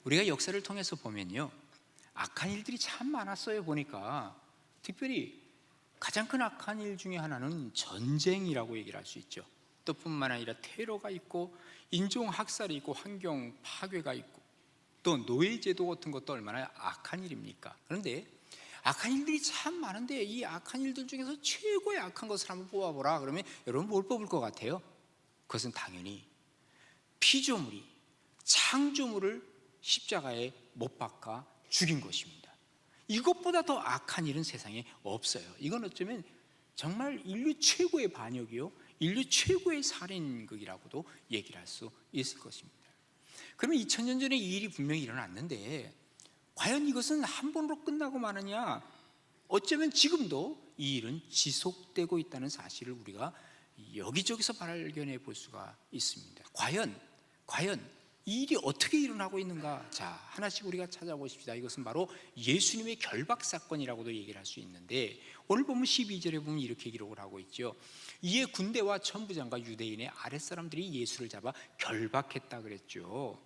우리가 역사를 통해서 보면요, 악한 일들이 참 많았어요. 보니까 특별히 가장 큰 악한 일 중에 하나는 전쟁이라고 얘기를 할 수 있죠. 또 뿐만 아니라 테러가 있고 인종학살이 있고 환경 파괴가 있고 또 노예제도 같은 것도 얼마나 악한 일입니까? 그런데 악한 일들이 참 많은데 이 악한 일들 중에서 최고의 악한 것을 한번 뽑아보라 그러면 여러분 뭘 뽑을 것 같아요? 그것은 당연히 피조물이 창조물을 십자가에 못 박아 죽인 것입니다. 이것보다 더 악한 일은 세상에 없어요. 이건 어쩌면 정말 인류 최고의 반역이요, 인류 최고의 살인극이라고도 얘기를 할 수 있을 것입니다. 그러면 2000년 전에 이 일이 분명히 일어났는데 과연 이것은 한 번으로 끝나고 마느냐? 어쩌면 지금도 이 일은 지속되고 있다는 사실을 우리가 여기저기서 발견해 볼 수가 있습니다. 과연 이 일이 어떻게 일어나고 있는가? 자, 하나씩 우리가 찾아보십시다. 이것은 바로 예수님의 결박 사건이라고도 얘기를 할 수 있는데, 오늘 보면 12절에 보면 이렇게 기록을 하고 있죠. 이에 군대와 천부장과 유대인의 아랫사람들이 예수를 잡아 결박했다 그랬죠.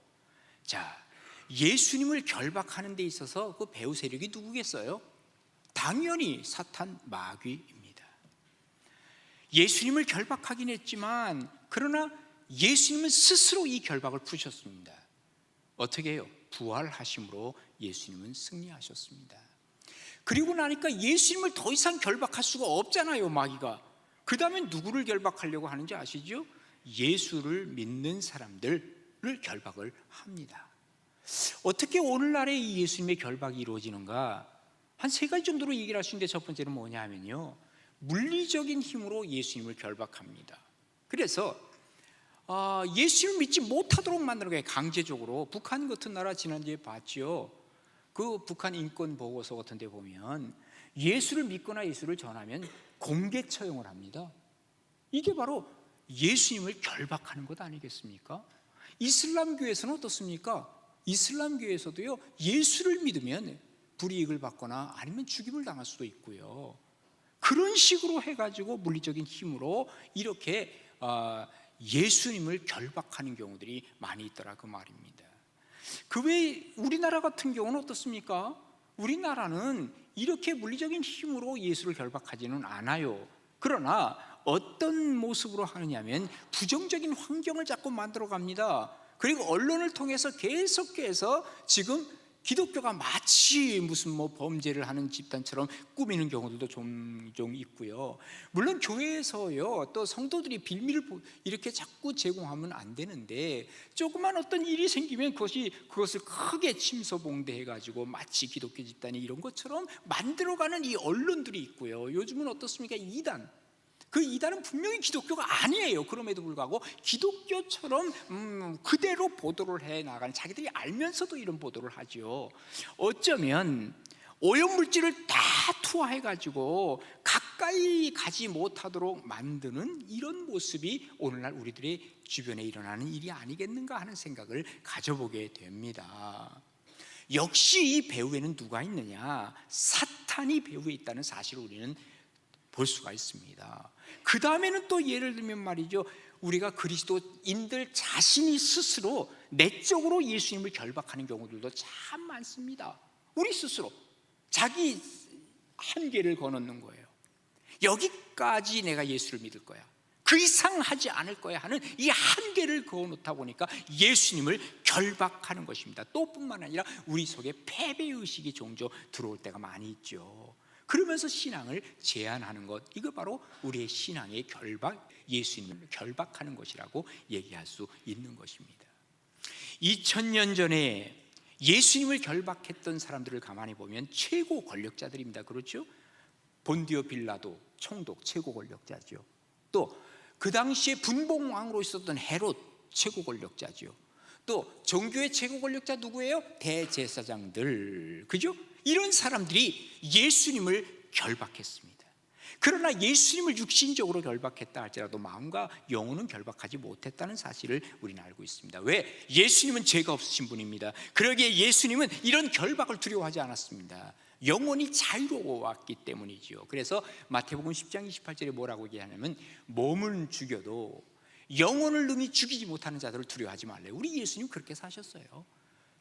자, 예수님을 결박하는 데 있어서 그 배후 세력이 누구겠어요? 당연히 사탄 마귀입니다. 예수님을 결박하긴 했지만 그러나 예수님은 스스로 이 결박을 푸셨습니다. 어떻게 해요? 부활하심으로 예수님은 승리하셨습니다. 그리고 나니까 예수님을 더 이상 결박할 수가 없잖아요, 마귀가. 그 다음에 누구를 결박하려고 하는지 아시죠? 예수를 믿는 사람들을 결박을 합니다. 어떻게 오늘날에 이 예수님의 결박이 이루어지는가? 한 세 가지 정도로 얘기를 할 수 있는데, 첫 번째는 뭐냐 하면요, 물리적인 힘으로 예수님을 결박합니다. 그래서 예수님을 믿지 못하도록 만드는 거예요. 강제적으로. 북한 같은 나라 지난주에 봤죠. 그 북한 인권 보고서 같은 데 보면 예수를 믿거나 예수를 전하면 공개 처형을 합니다. 이게 바로 예수님을 결박하는 것 아니겠습니까? 이슬람교에서는 어떻습니까? 이슬람교에서도요, 예수를 믿으면 불이익을 받거나 아니면 죽임을 당할 수도 있고요. 그런 식으로 해가지고 물리적인 힘으로 이렇게 예수님을 결박하는 경우들이 많이 있더라, 그 말입니다. 그 외에 우리나라 같은 경우는 어떻습니까? 우리나라는 이렇게 물리적인 힘으로 예수를 결박하지는 않아요. 그러나 어떤 모습으로 하느냐면 부정적인 환경을 자꾸 만들어 갑니다. 그리고 언론을 통해서 계속해서 지금 기독교가 마치 무슨 범죄를 하는 집단처럼 꾸미는 경우들도 종종 있고요. 물론 교회에서요, 또 성도들이 빌미를 이렇게 자꾸 제공하면 안 되는데, 조그만 어떤 일이 생기면 그것을 크게 침소봉대해가지고 마치 기독교 집단이 이런 것처럼 만들어가는 이 언론들이 있고요. 요즘은 어떻습니까? 그 이단은 분명히 기독교가 아니에요. 그럼에도 불구하고 기독교처럼 그대로 보도를 해 나가는, 자기들이 알면서도 이런 보도를 하죠. 어쩌면 오염물질을 다 투하해가지고 가까이 가지 못하도록 만드는 이런 모습이 오늘날 우리들의 주변에 일어나는 일이 아니겠는가 하는 생각을 가져보게 됩니다. 역시 이 배후에는 누가 있느냐? 사탄이 배후에 있다는 사실을 우리는 볼 수가 있습니다. 그 다음에는 또 예를 들면 말이죠, 우리가 그리스도인들 자신이 스스로 내적으로 예수님을 결박하는 경우들도 참 많습니다. 우리 스스로 자기 한계를 거놓는 거예요. 여기까지 내가 예수를 믿을 거야, 그 이상 하지 않을 거야 하는 이 한계를 그어놓다 보니까 예수님을 결박하는 것입니다. 또 뿐만 아니라 우리 속에 패배의식이 종종 들어올 때가 많이 있죠. 그러면서 신앙을 제한하는 것, 이거 바로 우리의 신앙의 결박, 예수님을 결박하는 것이라고 얘기할 수 있는 것입니다. 2000년 전에 예수님을 결박했던 사람들을 가만히 보면 최고 권력자들입니다. 그렇죠? 본디오 빌라도 총독 최고 권력자죠. 또 그 당시에 분봉왕으로 있었던 헤롯 최고 권력자죠. 또 종교의 최고 권력자 누구예요? 대제사장들, 그죠? 이런 사람들이 예수님을 결박했습니다. 그러나 예수님을 육신적으로 결박했다 할지라도 마음과 영혼은 결박하지 못했다는 사실을 우리는 알고 있습니다. 왜? 예수님은 죄가 없으신 분입니다. 그러기에 예수님은 이런 결박을 두려워하지 않았습니다. 영혼이 자유로웠기 때문이죠. 그래서 마태복음 10장 28절에 뭐라고 얘기하냐면, 몸은 죽여도 영혼을 능히 죽이지 못하는 자들을 두려워하지 말래요. 우리 예수님 그렇게 사셨어요.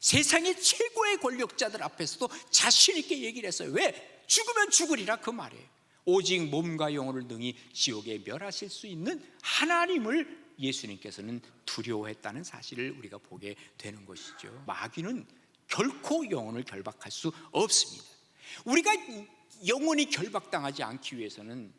세상의 최고의 권력자들 앞에서도 자신 있게 얘기를 했어요. 왜? 죽으면 죽으리라 그 말이에요. 오직 몸과 영혼을 능히 지옥에 멸하실 수 있는 하나님을 예수님께서는 두려워했다는 사실을 우리가 보게 되는 것이죠. 마귀는 결코 영혼을 결박할 수 없습니다. 우리가 영혼이 결박당하지 않기 위해서는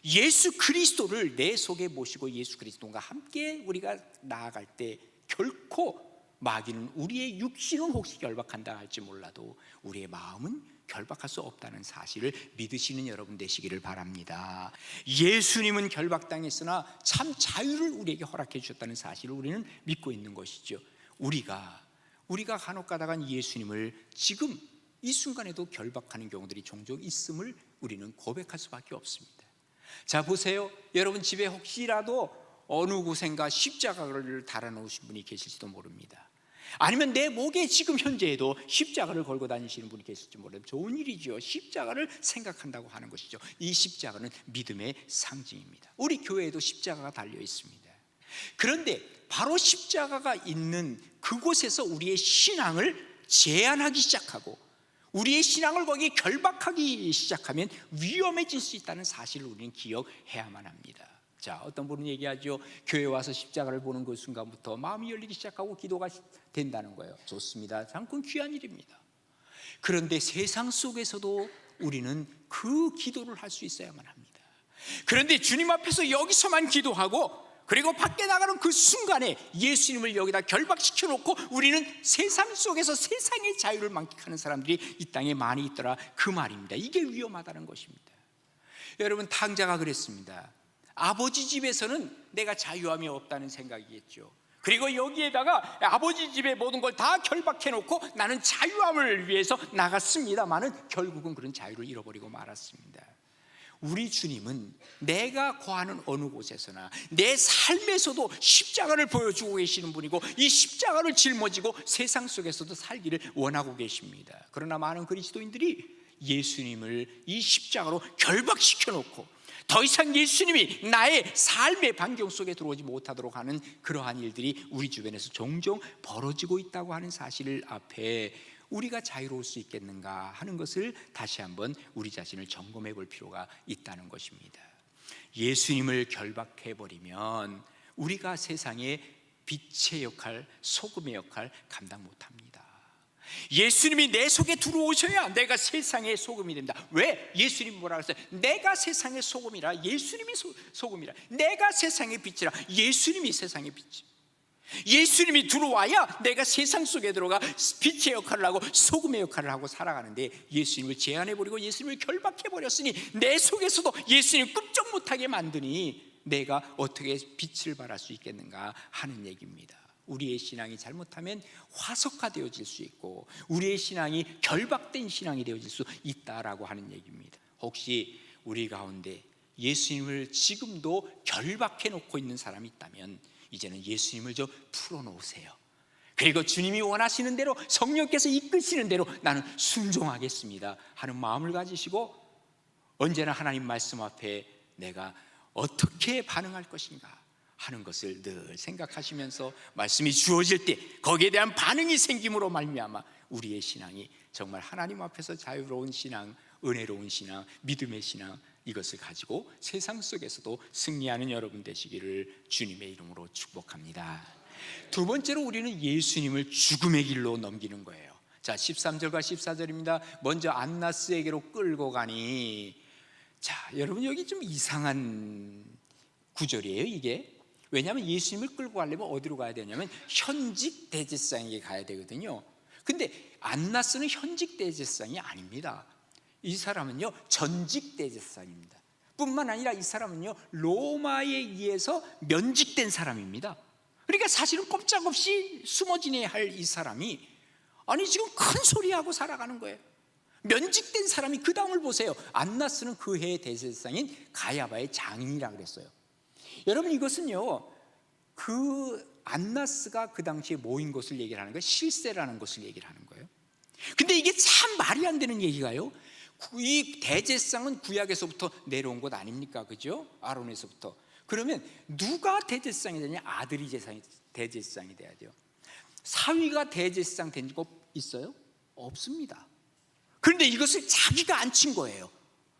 예수 그리스도를 내 속에 모시고 예수 그리스도와 함께 우리가 나아갈 때 결코 마귀는 우리의 육신은 혹시 결박한다 할지 몰라도 우리의 마음은 결박할 수 없다는 사실을 믿으시는 여러분 되시기를 바랍니다. 예수님은 결박당했으나 참 자유를 우리에게 허락해 주셨다는 사실을 우리는 믿고 있는 것이죠. 우리가 간혹 가다가 예수님을 지금 이 순간에도 결박하는 경우들이 종종 있음을 우리는 고백할 수밖에 없습니다. 자, 보세요. 여러분 집에 혹시라도 어느 곳인가 십자가를 달아놓으신 분이 계실지도 모릅니다. 아니면 내 목에 지금 현재에도 십자가를 걸고 다니시는 분이 계실지 모르면 좋은 일이죠. 십자가를 생각한다고 하는 것이죠. 이 십자가는 믿음의 상징입니다. 우리 교회에도 십자가가 달려 있습니다. 그런데 바로 십자가가 있는 그곳에서 우리의 신앙을 제한하기 시작하고 우리의 신앙을 거기에 결박하기 시작하면 위험해질 수 있다는 사실을 우리는 기억해야만 합니다. 자, 어떤 분은 얘기하죠. 교회 와서 십자가를 보는 그 순간부터 마음이 열리기 시작하고 기도가 된다는 거예요. 좋습니다. 상권 귀한 일입니다. 그런데 세상 속에서도 우리는 그 기도를 할 수 있어야만 합니다. 그런데 주님 앞에서 여기서만 기도하고 그리고 밖에 나가는 그 순간에 예수님을 여기다 결박시켜 놓고 우리는 세상 속에서 세상의 자유를 만끽하는 사람들이 이 땅에 많이 있더라 그 말입니다. 이게 위험하다는 것입니다. 여러분, 탕자가 그랬습니다. 아버지 집에서는 내가 자유함이 없다는 생각이겠죠. 그리고 여기에다가 아버지 집의 모든 걸 다 결박해 놓고 나는 자유함을 위해서 나갔습니다마는 결국은 그런 자유를 잃어버리고 말았습니다. 우리 주님은 내가 거하는 어느 곳에서나 내 삶에서도 십자가를 보여주고 계시는 분이고 이 십자가를 짊어지고 세상 속에서도 살기를 원하고 계십니다. 그러나 많은 그리스도인들이 예수님을 이 십자가로 결박시켜 놓고 더 이상 예수님이 나의 삶의 반경 속에 들어오지 못하도록 하는 그러한 일들이 우리 주변에서 종종 벌어지고 있다고 하는 사실을 앞에 우리가 자유로울 수 있겠는가 하는 것을 다시 한번 우리 자신을 점검해 볼 필요가 있다는 것입니다. 예수님을 결박해버리면 우리가 세상의 빛의 역할, 소금의 역할 감당 못합니다. 예수님이 내 속에 들어오셔야 내가 세상의 소금이 됩니다. 왜? 예수님 뭐라 그랬어요? 내가 세상의 소금이라. 예수님이 소금이라. 내가 세상의 빛이라. 예수님이 세상의 빛. 예수님이 들어와야 내가 세상 속에 들어가 빛의 역할을 하고 소금의 역할을 하고 살아가는데 예수님을 제한해버리고 예수님을 결박해버렸으니 내 속에서도 예수님 끔찍 못하게 만드니 내가 어떻게 빛을 발할 수 있겠는가 하는 얘기입니다. 우리의 신앙이 잘못하면 화석화되어질 수 있고 우리의 신앙이 결박된 신앙이 되어질 수 있다라고 하는 얘기입니다. 혹시 우리 가운데 예수님을 지금도 결박해 놓고 있는 사람이 있다면 이제는 예수님을 좀 풀어놓으세요. 그리고 주님이 원하시는 대로 성령께서 이끄시는 대로 나는 순종하겠습니다 하는 마음을 가지시고 언제나 하나님 말씀 앞에 내가 어떻게 반응할 것인가 하는 것을 늘 생각하시면서 말씀이 주어질 때 거기에 대한 반응이 생김으로 말미암아 우리의 신앙이 정말 하나님 앞에서 자유로운 신앙, 은혜로운 신앙, 믿음의 신앙 이것을 가지고 세상 속에서도 승리하는 여러분 되시기를 주님의 이름으로 축복합니다. 두 번째로 우리는 예수님을 죽음의 길로 넘기는 거예요. 자, 13절과 14절입니다. 먼저 안나스에게로 끌고 가니, 자, 여러분 여기 좀 이상한 구절이에요 이게. 왜냐하면 예수님을 끌고 가려면 어디로 가야 되냐면 현직 대제사장에게 가야 되거든요. 근데 안나스는 현직 대제사장이 아닙니다. 이 사람은요 전직 대제사장입니다. 뿐만 아니라 이 사람은요 로마에 의해서 면직된 사람입니다. 그러니까 사실은 꼼짝없이 숨어 지내야 할 이 사람이 아니 지금 큰 소리하고 살아가는 거예요. 면직된 사람이 그 다음을 보세요. 안나스는 그 해의 대제사장인 가야바의 장인이라고 그랬어요. 여러분 이것은요 그 안나스가 그 당시에 모인 것을 얘기를 하는 거예요. 실세라는 것을 얘기를 하는 거예요. 근데 이게 참 말이 안 되는 얘기가요, 이 대제사장은 구약에서부터 내려온 것 아닙니까? 그죠? 아론에서부터. 그러면 누가 대제사장이 되냐? 아들이 대제사장이 돼야 돼요. 사위가 대제사장 된 적 있어요? 없습니다. 그런데 이것을 자기가 안 친 거예요.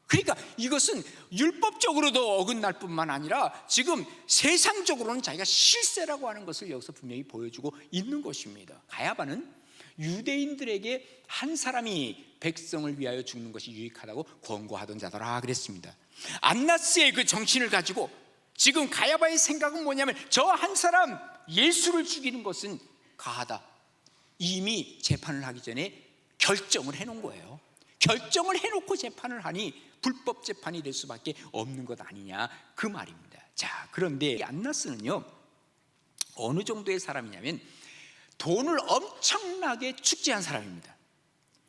그러니까 이것은 율법적으로도 어긋날 뿐만 아니라 지금 세상적으로는 자기가 실세라고 하는 것을 여기서 분명히 보여주고 있는 것입니다. 가야바는 유대인들에게 한 사람이 백성을 위하여 죽는 것이 유익하다고 권고하던 자더라 그랬습니다. 안나스의 그 정신을 가지고 지금 가야바의 생각은 뭐냐면 저 한 사람 예수를 죽이는 것은 가하다. 이미 재판을 하기 전에 결정을 해놓은 거예요. 결정을 해놓고 재판을 하니 불법 재판이 될 수밖에 없는 것 아니냐 그 말입니다. 자, 그런데 이 안나스는요 어느 정도의 사람이냐면 돈을 엄청나게 축제한 사람입니다.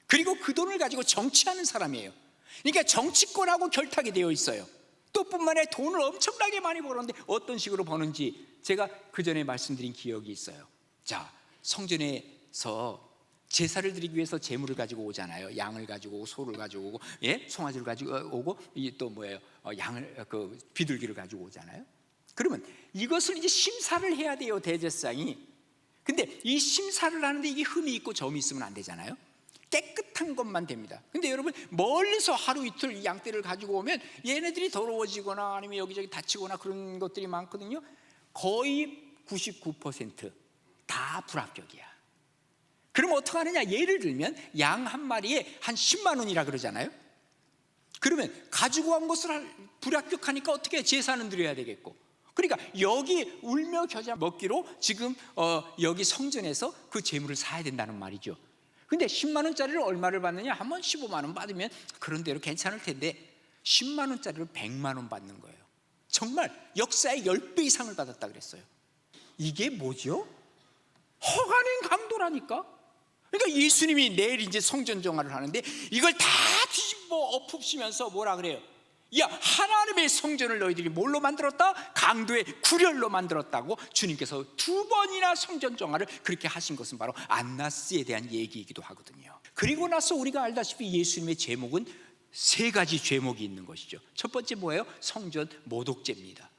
그리고 그 돈을 가지고 정치하는 사람이에요. 그러니까 정치권하고 결탁이 되어 있어요. 또 뿐만 아니라 돈을 엄청나게 많이 벌었는데 어떤 식으로 버는지 제가 그 전에 말씀드린 기억이 있어요. 자, 성전에서 제사를 드리기 위해서 제물을 가지고 오잖아요. 양을 가지고 오고 소를 가지고 오고, 송아지를 가지고 오고, 또 뭐예요? 양을 비둘기를 가지고 오잖아요. 그러면 이것을 이제 심사를 해야 돼요, 대제사장이. 근데 이 심사를 하는데 이게 흠이 있고 점이 있으면 안 되잖아요. 깨끗한 것만 됩니다. 근데 여러분 멀리서 하루 이틀 이 양떼를 가지고 오면 얘네들이 더러워지거나 아니면 여기저기 다치거나 그런 것들이 많거든요. 거의 99% 다 불합격이야. 그럼 어떻게 하느냐? 예를 들면 양 한 마리에 한 10만 원이라 그러잖아요. 그러면 가지고 온 것을 불합격하니까 어떻게 해요? 제사는 드려야 되겠고. 그러니까 여기 울며 겨자 먹기로 지금 여기 성전에서 그 재물을 사야 된다는 말이죠. 근데 10만 원짜리를 얼마를 받느냐? 한번 15만 원 받으면 그런 대로 괜찮을 텐데 10만 원짜리를 100만 원 받는 거예요. 정말 역사의 10배 이상을 받았다 그랬어요. 이게 뭐죠? 허가는 강도라니까. 그러니까 예수님이 내일 이제 성전 정화를 하는데 이걸 다 뒤집어 엎으시면서 뭐라 그래요? 야, 하나님의 성전을 너희들이 뭘로 만들었다? 강도의 구렬로 만들었다고 주님께서 2번이나 성전 정화를 그렇게 하신 것은 바로 안나스에 대한 얘기이기도 하거든요. 그리고 나서 우리가 알다시피 예수님의 제목은 3가지 제목이 있는 것이죠. 첫 번째 뭐예요? 성전 모독죄입니다.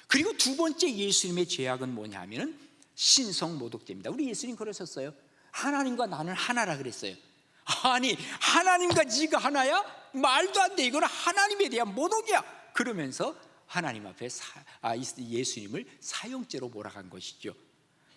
그리고 두 번째 예수님의 죄악은 뭐냐 하면은 신성 모독죄입니다. 우리 예수님 그러셨어요. 하나님과 나는 하나라 그랬어요. 아니, 하나님과 네가 하나야? 말도 안 돼. 이거는 하나님에 대한 모독이야. 그러면서 하나님 앞에 예수님을 사형죄로 몰아간 것이죠.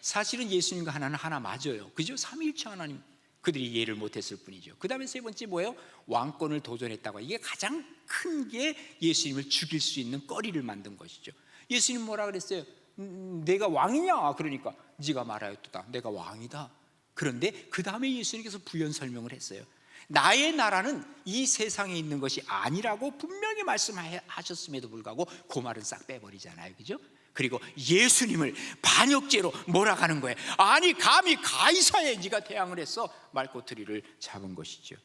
사실은 예수님과 하나는 하나 맞아요. 그죠? 삼위일체 하나님. 그들이 이해를 못했을 뿐이죠. 그 다음에 세 번째 뭐예요? 왕권을 도전했다고. 이게 가장 큰 게 예수님을 죽일 수 있는 거리를 만든 것이죠. 예수님 뭐라 그랬어요? 내가 왕이냐? 그러니까 네가 말하였도다. 내가 왕이다. 그런데 그 다음에 예수님께서 부연 설명을 했어요. 나의 나라는 이 세상에 있는 것이 아니라고 분명히 말씀하셨음에도 불구하고 그 말은 싹 빼버리잖아요. 그죠? 그리고 예수님을 반역죄로 몰아가는 거예요. 아니, 감히 가이사에 네가 대항을 해서 말꼬투리를 잡은 것이죠.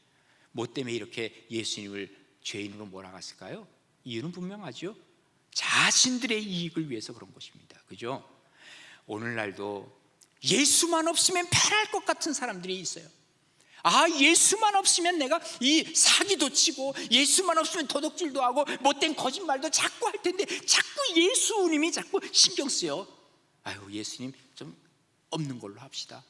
뭐 때문에 이렇게 예수님을 죄인으로 몰아갔을까요? 이유는 분명하죠. 자신들의 이익을 위해서 그런 것입니다. 그죠? 오늘날도 예수만 없으면 편할 것 같은 사람들이 있어요. 예수만 없으면 내가 이 사기도 치고 예수만 없으면 도둑질도 하고 못된 거짓말도 자꾸 할 텐데 자꾸 예수님이 자꾸 신경 쓰여. 예수님 좀 없는 걸로 합시다.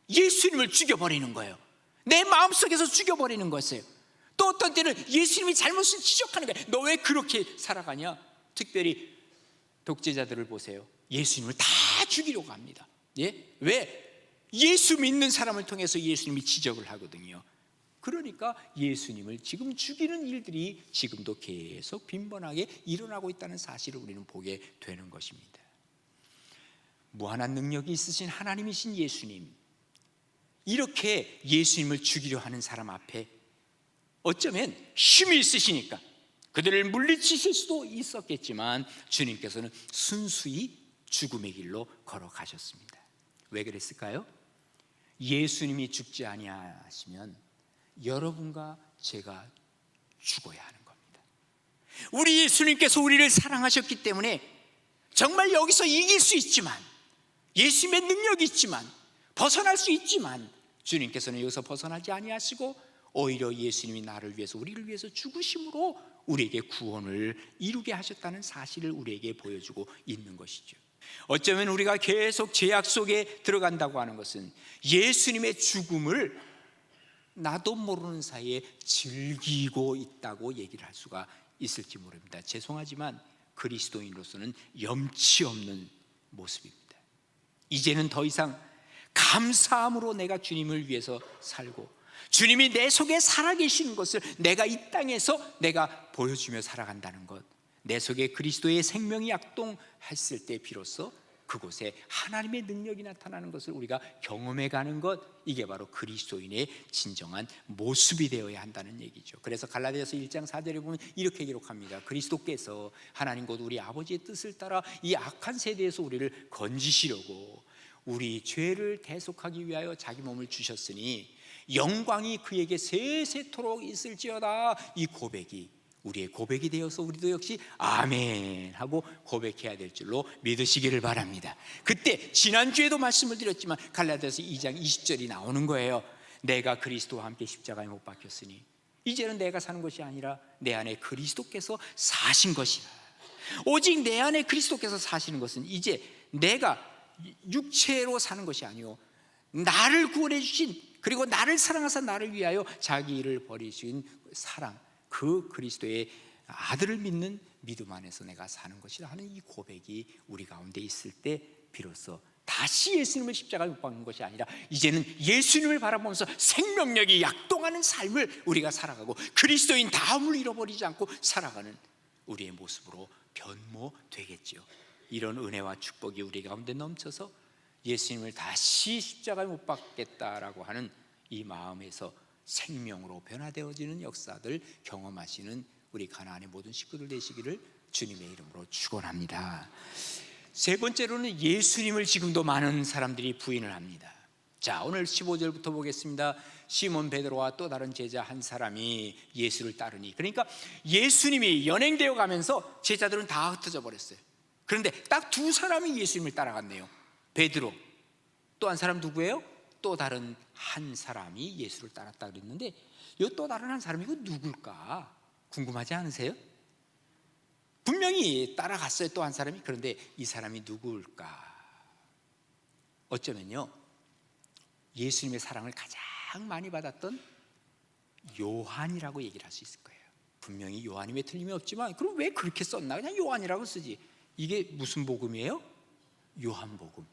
예수님을 죽여버리는 거예요. 내 마음속에서 죽여버리는 것이에요. 또 어떤 때는 예수님이 잘못을 지적하는 거예요. 너 왜 그렇게 살아가냐? 특별히 독재자들을 보세요. 예수님을 다 죽이려고 합니다. 왜? 예수 믿는 사람을 통해서 예수님이 지적을 하거든요. 그러니까 예수님을 지금 죽이는 일들이 지금도 계속 빈번하게 일어나고 있다는 사실을 우리는 보게 되는 것입니다. 무한한 능력이 있으신 하나님이신 예수님, 이렇게 예수님을 죽이려 하는 사람 앞에 어쩌면 힘이 있으시니까 그들을 물리치실 수도 있었겠지만 주님께서는 순수히 죽음의 길로 걸어가셨습니다. 왜 그랬을까요? 예수님이 죽지 아니하시면 여러분과 제가 죽어야 하는 겁니다. 우리 예수님께서 우리를 사랑하셨기 때문에 정말 여기서 이길 수 있지만, 예수님의 능력이 있지만, 벗어날 수 있지만 주님께서는 여기서 벗어나지 아니하시고 오히려 예수님이 나를 위해서, 우리를 위해서 죽으심으로 우리에게 구원을 이루게 하셨다는 사실을 우리에게 보여주고 있는 것이죠. 어쩌면 우리가 계속 죄악 속에 들어간다고 하는 것은 예수님의 죽음을 나도 모르는 사이에 즐기고 있다고 얘기를 할 수가 있을지 모릅니다. 죄송하지만 그리스도인으로서는 염치 없는 모습입니다. 이제는 더 이상 감사함으로 내가 주님을 위해서 살고, 주님이 내 속에 살아계시는 것을 내가 이 땅에서 내가 보여주며 살아간다는 것, 내 속에 그리스도의 생명이 약동했을 때 비로소 그곳에 하나님의 능력이 나타나는 것을 우리가 경험해 가는 것, 이게 바로 그리스도인의 진정한 모습이 되어야 한다는 얘기죠. 그래서 갈라디아서 1장 4절에 보면 이렇게 기록합니다. 그리스도께서 하나님 곧 우리 아버지의 뜻을 따라 이 악한 세대에서 우리를 건지시려고 우리 죄를 대속하기 위하여 자기 몸을 주셨으니 영광이 그에게 세세토록 있을지어다. 이 고백이 우리의 고백이 되어서 우리도 역시 아멘 하고 고백해야 될 줄로 믿으시기를 바랍니다. 그때 지난주에도 말씀을 드렸지만 갈라디아서 2장 20절이 나오는 거예요. 내가 그리스도와 함께 십자가에 못 박혔으니 이제는 내가 사는 것이 아니라 내 안에 그리스도께서 사신 것이라. 오직 내 안에 그리스도께서 사시는 것은 이제 내가 육체로 사는 것이 아니요, 나를 구원해 주신, 그리고 나를 사랑하사 나를 위하여 자기 일을 버리신 사랑, 그 그리스도의 아들을 믿는 믿음 안에서 내가 사는 것이라 하는 이 고백이 우리 가운데 있을 때 비로소 다시 예수님을 십자가에 못 박는 것이 아니라 이제는 예수님을 바라보면서 생명력이 약동하는 삶을 우리가 살아가고 그리스도인 다음을 잃어버리지 않고 살아가는 우리의 모습으로 변모되겠지요. 이런 은혜와 축복이 우리 가운데 넘쳐서 예수님을 다시 십자가에 못 박겠다라고 하는 이 마음에서 생명으로 변화되어지는 역사들 경험하시는 우리 가나안의 모든 식구들 되시기를 주님의 이름으로 축원합니다. 세 번째로는 예수님을 지금도 많은 사람들이 부인을 합니다. 자, 오늘 15절부터 보겠습니다. 시몬 베드로와 또 다른 제자 한 사람이 예수를 따르니, 그러니까 예수님이 연행되어 가면서 제자들은 다 흩어져 버렸어요. 그런데 딱 두 사람이 예수님을 따라갔네요. 베드로, 또 한 사람 누구예요? 또 다른 한 사람이 예수를 따랐다 그랬는데, 이 또 다른 한 사람이 그 누굴까 궁금하지 않으세요? 분명히 따라갔어요, 또 한 사람이. 그런데 이 사람이 누굴까? 어쩌면요, 예수님의 사랑을 가장 많이 받았던 요한이라고 얘기를 할 수 있을 거예요. 분명히 요한임에 틀림이 없지만 그럼 왜 그렇게 썼나? 그냥 요한이라고 쓰지. 이게 무슨 복음이에요? 요한복음.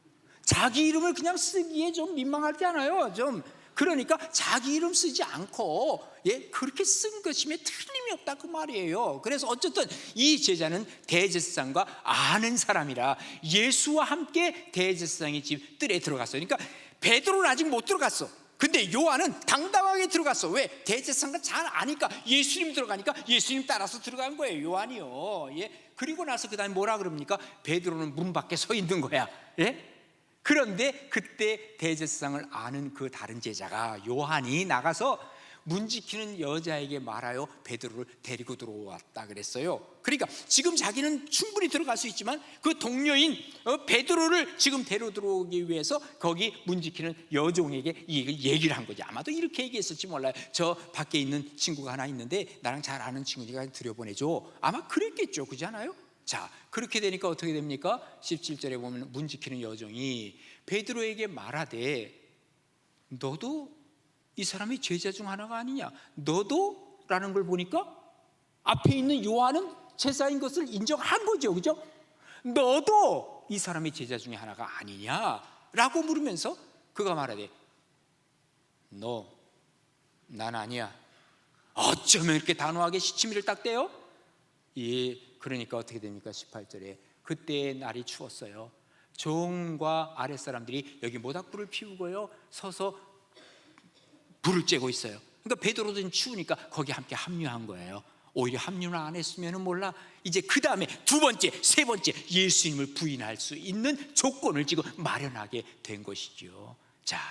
자기 이름을 그냥 쓰기에 좀 민망하지 않아요? 좀 그러니까 자기 이름 쓰지 않고 그렇게 쓴 것이면 틀림이 없다 그 말이에요. 그래서 어쨌든 이 제자는 대제사장과 아는 사람이라 예수와 함께 대제사장의 집 뜰에 들어갔어요. 그러니까 베드로는 아직 못 들어갔어. 근데 요한은 당당하게 들어갔어. 왜? 대제사장과 잘 아니까. 예수님 들어가니까 예수님 따라서 들어간 거예요, 요한이요. 그리고 나서 그 다음에 뭐라 그럽니까? 베드로는 문 밖에 서 있는 거야. 그런데 그때 대제사장을 아는 그 다른 제자가 요한이 나가서 문 지키는 여자에게 말하여 베드로를 데리고 들어왔다 그랬어요. 그러니까 지금 자기는 충분히 들어갈 수 있지만 그 동료인 베드로를 지금 데리고 들어오기 위해서 거기 문 지키는 여종에게 얘기를 한 거지. 아마도 이렇게 얘기했을지 몰라요. 저 밖에 있는 친구가 하나 있는데 나랑 잘 아는 친구니까 들여보내줘. 아마 그랬겠죠, 그렇지 않아요? 자, 그렇게 되니까 어떻게 됩니까? 17절에 보면 문 지키는 여종이 베드로에게 말하되 너도 이 사람이 제자 중 하나가 아니냐? 너도? 라는 걸 보니까 앞에 있는 요한은 제자인 것을 인정한 거죠, 그죠? 너도 이 사람이 제자 중에 하나가 아니냐? 라고 물으면서 그가 말하되 난 아니야. 어쩌면 이렇게 단호하게 시치미를 딱 떼요? 그러니까 어떻게 됩니까? 18절에 그때 날이 추웠어요. 종과 아랫사람들이 여기 모닥불을 피우고요 서서 불을 쬐고 있어요. 그러니까 베드로는 추우니까 거기 함께 합류한 거예요. 오히려 합류를 안 했으면 몰라 이제 그 다음에 두 번째, 세 번째 예수님을 부인할 수 있는 조건을 지금 마련하게 된 것이죠. 자,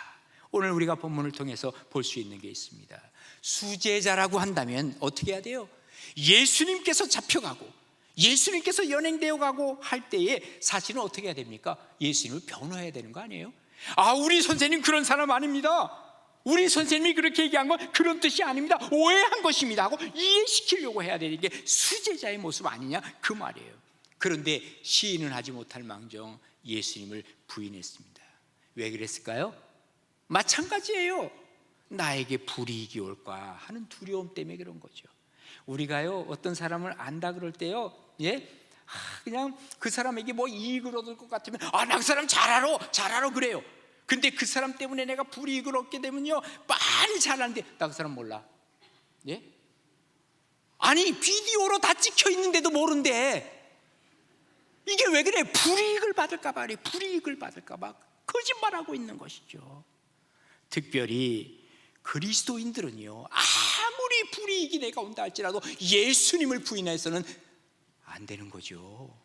오늘 우리가 본문을 통해서 볼 수 있는 게 있습니다. 수제자라고 한다면 어떻게 해야 돼요? 예수님께서 잡혀가고 예수님께서 연행되어 가고 할 때에 사실은 어떻게 해야 됩니까? 예수님을 변호해야 되는 거 아니에요? 우리 선생님 그런 사람 아닙니다. 우리 선생님이 그렇게 얘기한 건 그런 뜻이 아닙니다. 오해한 것입니다 하고 이해시키려고 해야 되는 게 수제자의 모습 아니냐 그 말이에요. 그런데 시인은 하지 못할 망정 예수님을 부인했습니다. 왜 그랬을까요? 마찬가지예요. 나에게 불이익이 올까 하는 두려움 때문에 그런 거죠. 우리가요, 어떤 사람을 안다 그럴 때요, 그냥 그 사람에게 뭐 이익을 얻을 것 같으면 나 그 사람 잘 알아 그래요. 근데 그 사람 때문에 내가 불이익을 얻게 되면요, 빨리 잘하는데 나 그 사람 몰라. 아니, 비디오로 다 찍혀 있는데도 모른대. 이게 왜 그래? 불이익을 받을까 봐 거짓말하고 있는 것이죠. 특별히 그리스도인들은요, 아무리 불이익이 내가 온다 할지라도 예수님을 부인해서는 안 되는 거죠.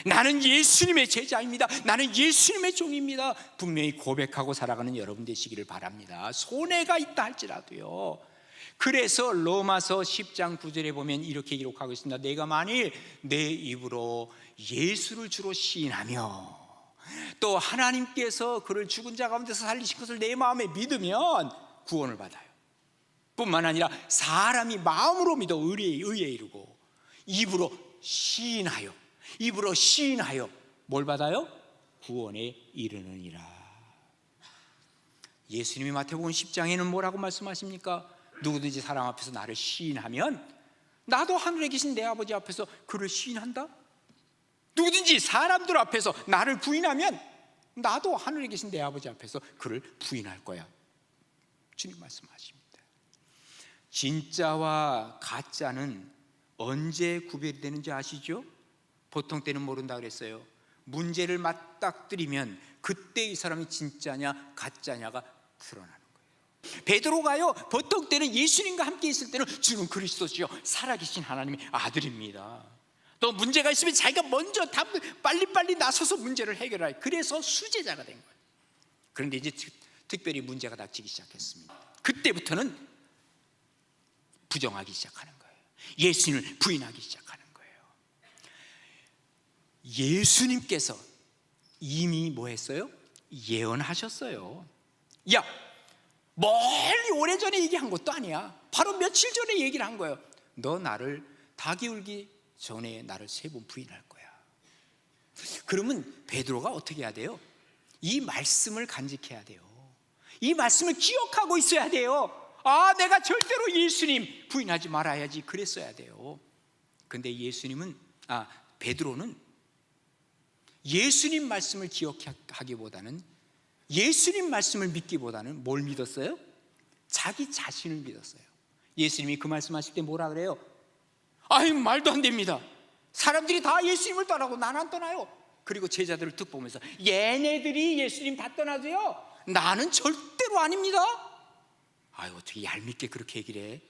나는 예수님의 제자입니다. 나는 예수님의 종입니다. 분명히 고백하고 살아가는 여러분 되시기를 바랍니다. 손해가 있다 할지라도요. 그래서 로마서 10장 9절에 보면 이렇게 기록하고 있습니다. 내가 만일 내 입으로 예수를 주로 시인하며 또 하나님께서 그를 죽은 자 가운데서 살리신 것을 내 마음에 믿으면 구원을 받아요. 뿐만 아니라 사람이 마음으로 믿어 의에 이르고 입으로 시인하여 뭘 받아요? 구원에 이르느니라. 예수님이 마태복음 10장에는 뭐라고 말씀하십니까? 누구든지 사람 앞에서 나를 시인하면 나도 하늘에 계신 내 아버지 앞에서 그를 시인한다. 누구든지 사람들 앞에서 나를 부인하면 나도 하늘에 계신 내 아버지 앞에서 그를 부인할 거야. 주님 말씀하십니다. 진짜와 가짜는 언제 구별이 되는지 아시죠? 보통 때는 모른다 그랬어요. 문제를 맞닥뜨리면 그때 이 사람이 진짜냐 가짜냐가 드러나는 거예요. 베드로가요, 보통 때는 예수님과 함께 있을 때는 주는 그리스도시요 살아계신 하나님의 아들입니다. 또 문제가 있으면 자기가 먼저 빨리빨리 나서서 문제를 해결할, 그래서 수제자가 된 거예요. 그런데 이제 특별히 문제가 닥치기 시작했습니다. 그때부터는 부정하기 시작하는 거예요. 예수님을 부인하기 시작하는 거예요. 예수님께서 이미 뭐 했어요? 예언하셨어요. 야, 멀리 오래전에 얘기한 것도 아니야. 바로 며칠 전에 얘기를 한 거예요. 너 나를 닭이 울기 전에 나를 3번 부인할 거야. 그러면 베드로가 어떻게 해야 돼요? 이 말씀을 간직해야 돼요. 이 말씀을 기억하고 있어야 돼요. 내가 절대로 예수님 부인하지 말아야지 그랬어야 돼요. 근데 베드로는 예수님 말씀을 기억하기보다는, 예수님 말씀을 믿기보다는 뭘 믿었어요? 자기 자신을 믿었어요. 예수님이 그 말씀하실 때 뭐라 그래요? 말도 안 됩니다. 사람들이 다 예수님을 떠나고 나는 안 떠나요. 그리고 제자들을 툭 보면서 얘네들이 예수님 다 떠나도요 나는 절대로 아닙니다. 어떻게 얄밉게 그렇게 얘기를 해?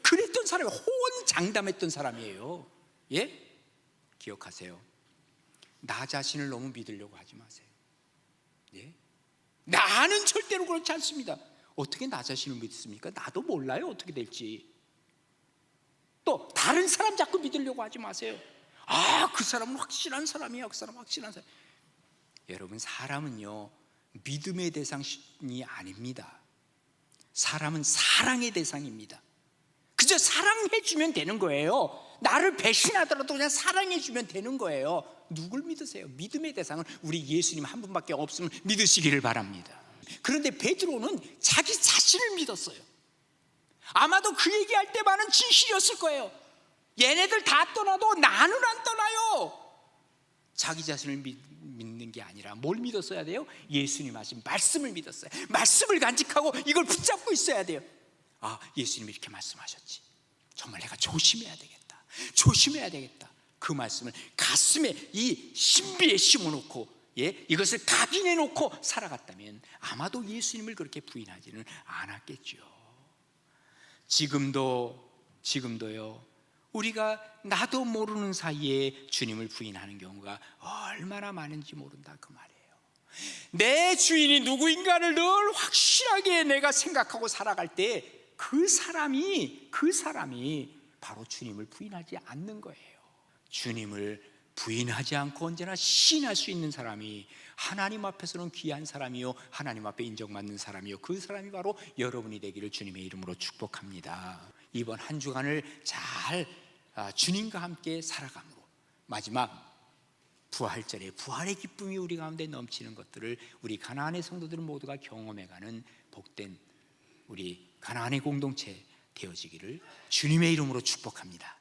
그랬던 사람이, 호언장담했던 사람이에요. 기억하세요. 나 자신을 너무 믿으려고 하지 마세요. 나는 절대로 그렇지 않습니다. 어떻게 나 자신을 믿습니까? 나도 몰라요 어떻게 될지. 또 다른 사람 자꾸 믿으려고 하지 마세요. 그 사람은 확실한 사람이야. 그 사람 확실한 사람. 여러분, 사람은요 믿음의 대상이 아닙니다. 사람은 사랑의 대상입니다. 그저 사랑해주면 되는 거예요. 나를 배신하더라도 그냥 사랑해주면 되는 거예요. 누굴 믿으세요? 믿음의 대상은 우리 예수님 한 분밖에 없음을 믿으시기를 바랍니다. 그런데 베드로는 자기 자신을 믿었어요. 아마도 그 얘기할 때만은 진실이었을 거예요. 얘네들 다 떠나도 나는 안 떠나요. 자기 자신을 믿는 게 아니라 뭘 믿었어야 돼요? 예수님 하신 말씀을 믿었어요. 말씀을 간직하고 이걸 붙잡고 있어야 돼요. 예수님이 이렇게 말씀하셨지. 정말 내가 조심해야 되겠다. 그 말씀을 가슴에 이 신비에 심어놓고 이것을 각인해놓고 살아갔다면 아마도 예수님을 그렇게 부인하지는 않았겠죠. 지금도요 우리가 나도 모르는 사이에 주님을 부인하는 경우가 얼마나 많은지 모른다 그 말이에요. 내 주인이 누구인가를 늘 확실하게 내가 생각하고 살아갈 때 그 사람이 바로 주님을 부인하지 않는 거예요. 주님을 부인하지 않고 언제나 신할 수 있는 사람이 하나님 앞에서는 귀한 사람이요, 하나님 앞에 인정받는 사람이요, 그 사람이 바로 여러분이 되기를 주님의 이름으로 축복합니다. 이번 한 주간을 잘 주님과 함께 살아감으로 마지막 부활절에 부활의 기쁨이 우리 가운데 넘치는 것들을 우리 가나안의 성도들 모두가 경험해가는 복된 우리 가나안의 공동체 되어지기를 주님의 이름으로 축복합니다.